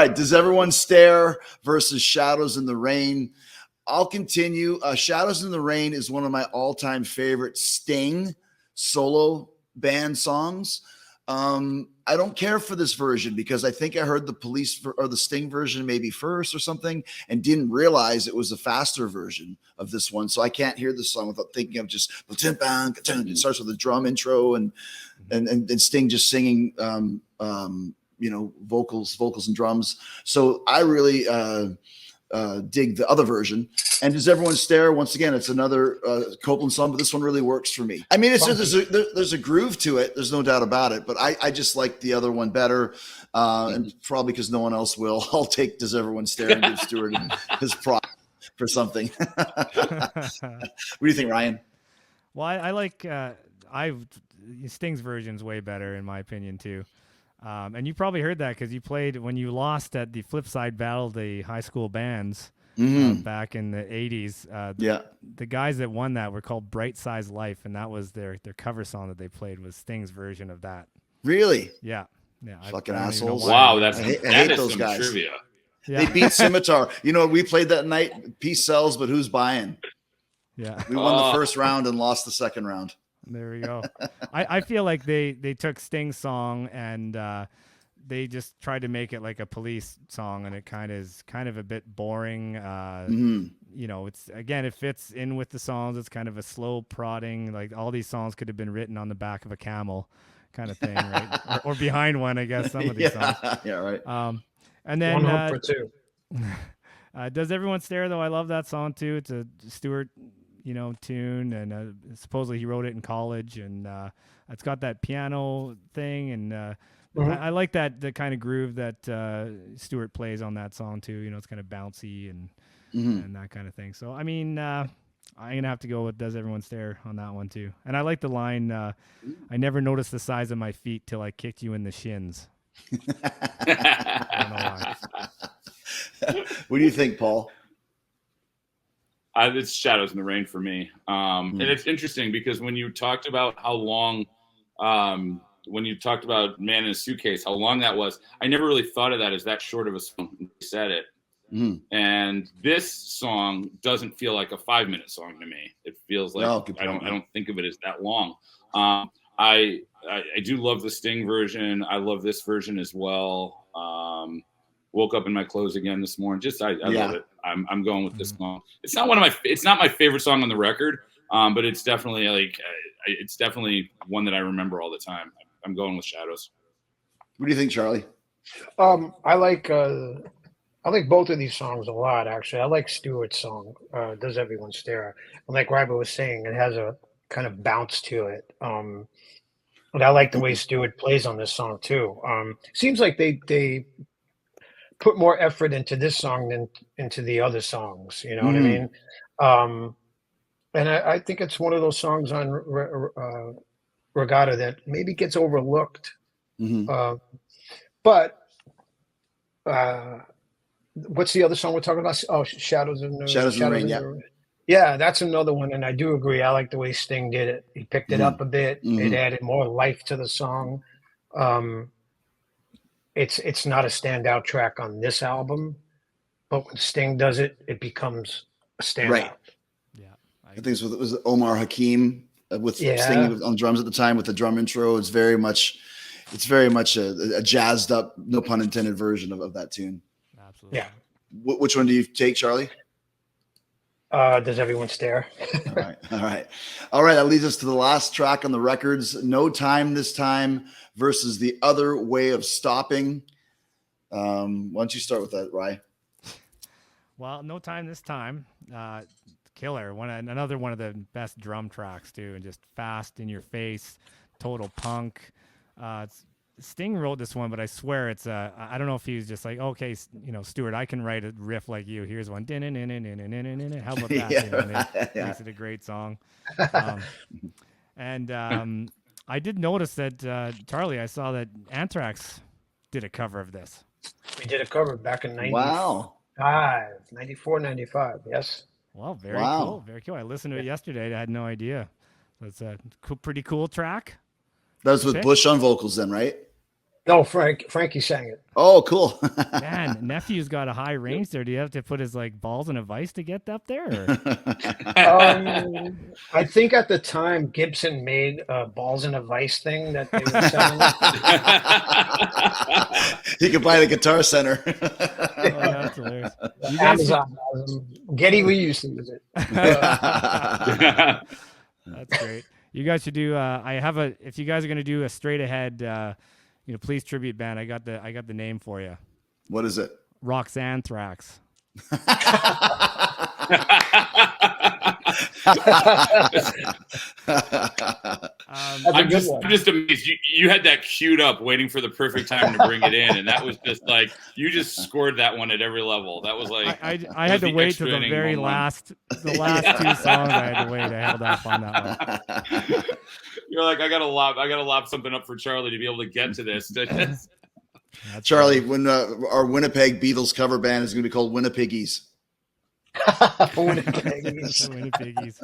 right. Does Everyone Stare versus Shadows in the Rain? I'll continue. Shadows in the Rain is one of my all-time favorite Sting solo band songs. I don't care for this version because I think I heard the Police or the Sting version maybe first or something and didn't realize it was a faster version of this one. So I can't hear the song without thinking of just it starts with a drum intro and Sting just singing vocals and drums. So I really dig the other version. And Does Everyone Stare? Once again, it's another Copeland song, but this one really works for me. I mean, there's a groove to it. There's no doubt about it. But I just like the other one better. And probably because no one else will. I'll take Does Everyone Stare and give Stuart his prop for something. What do you think, Ryan? Well, I like Sting's version's way better in my opinion too. And you probably heard that because you played when you lost at the Flipside Battle, the high school bands back in the 80s. The guys that won that were called Bright Size Life, and that was their cover song that they played was Sting's version of that. Really? Yeah. Fucking assholes. Wow, I hate those guys. Trivia. Yeah. They beat Scimitar. We played that night. Peace sells, but who's buying? Yeah. We won the first round and lost the second round. There we go. I feel like they took Sting's song and they just tried to make it like a Police song, and it kind of a bit boring. It fits in with the songs. It's kind of a slow prodding. Like all these songs could have been written on the back of a camel, kind of thing, right? or behind one, I guess. Some of these songs. Yeah, right. And then 1 for 2. Does Everyone Stare though? I love that song too. It's a Stuart tune, and supposedly he wrote it in college, and it's got that piano thing, and I like the kind of groove that Stuart plays on that song too. It's kind of bouncy and that kind of thing. So I mean, I'm gonna have to go with Does Everyone Stare on that one too. And I like the line, I never noticed the size of my feet till I kicked you in the shins. I don't know why. What do you think, Paul? It's Shadows in the Rain for me. And it's interesting because when you talked about how long, when you talked about Man in a Suitcase, how long that was, I never really thought of that as that short of a song. You said it. And this song doesn't feel like a 5-minute song to me. It feels like I don't think of it as that long. I do love the Sting version. I love this version as well. Woke up in my clothes again this morning. I love it. I'm going with this song. It's not my favorite song on the record, but it's definitely it's definitely one that I remember all the time. I'm going with Shadows. What do you think, Charlie? I like both of these songs a lot. Actually, I like Stuart's song, "Does Everyone Stare?" And like Rybo was saying, it has a kind of bounce to it. And I like the way Stuart plays on this song too. Seems like they put more effort into this song than into the other songs. You know what I mean? And I think it's one of those songs on Regatta that maybe gets overlooked. But what's the other song we're talking about? Oh, Shadows in the Rain. Yeah, that's another one. And I do agree. I like the way Sting did it. He picked it up a bit. It added more life to the song. It's not a standout track on this album, but when Sting does it, it becomes a standout. Right. Yeah, I think it was Omar Hakim with Sting on drums at the time with the drum intro. It's very much a jazzed up, no pun intended version of that tune. Absolutely. Yeah. Which one do you take, Charlie? Does Everyone Stare? All right. That leads us to the last track on the records. No Time This Time versus The Other Way of Stopping. Why don't you start with that, Rye? Well, No Time This Time. Killer. Another one of the best drum tracks too, and just fast in your face, total punk. Sting wrote this one, but I swear it's I don't know if he was just like, okay, Stuart, I can write a riff like you. Here's one. How about that? Makes it a great song. I did notice that Charlie, I saw that Anthrax did a cover of this. We did a cover back in 94, 95. Yes. Well, very cool. Very cool. I listened to it yesterday. I had no idea. So it's a pretty cool track. That was with Bush on vocals then, right? No, Frankie sang it. Oh, cool. Man, Nephew's got a high range there. Do you have to put his like balls in a vice to get up there? Or? I think at the time Gibson made a balls in a vice thing that they were selling. You can buy the Guitar Center. Oh, that's hilarious. You guys should, Amazon. Getty, we used to use it. that's great. You guys should do. If you guys are gonna do a straight ahead, please tribute band. I got the name for you. What is it? Rock's Anthrax. I'm just amazed. You had that queued up, waiting for the perfect time to bring it in, and that was just like you just scored that one at every level. That was like I had to wait till the very last, two songs. I had to wait. I held off on that one. You're like, I gotta lob something up for Charlie to be able to get to this. Charlie, when our Winnipeg Beatles cover band is going to be called Winnipeggers. Winnipeggers. Winnipeggers.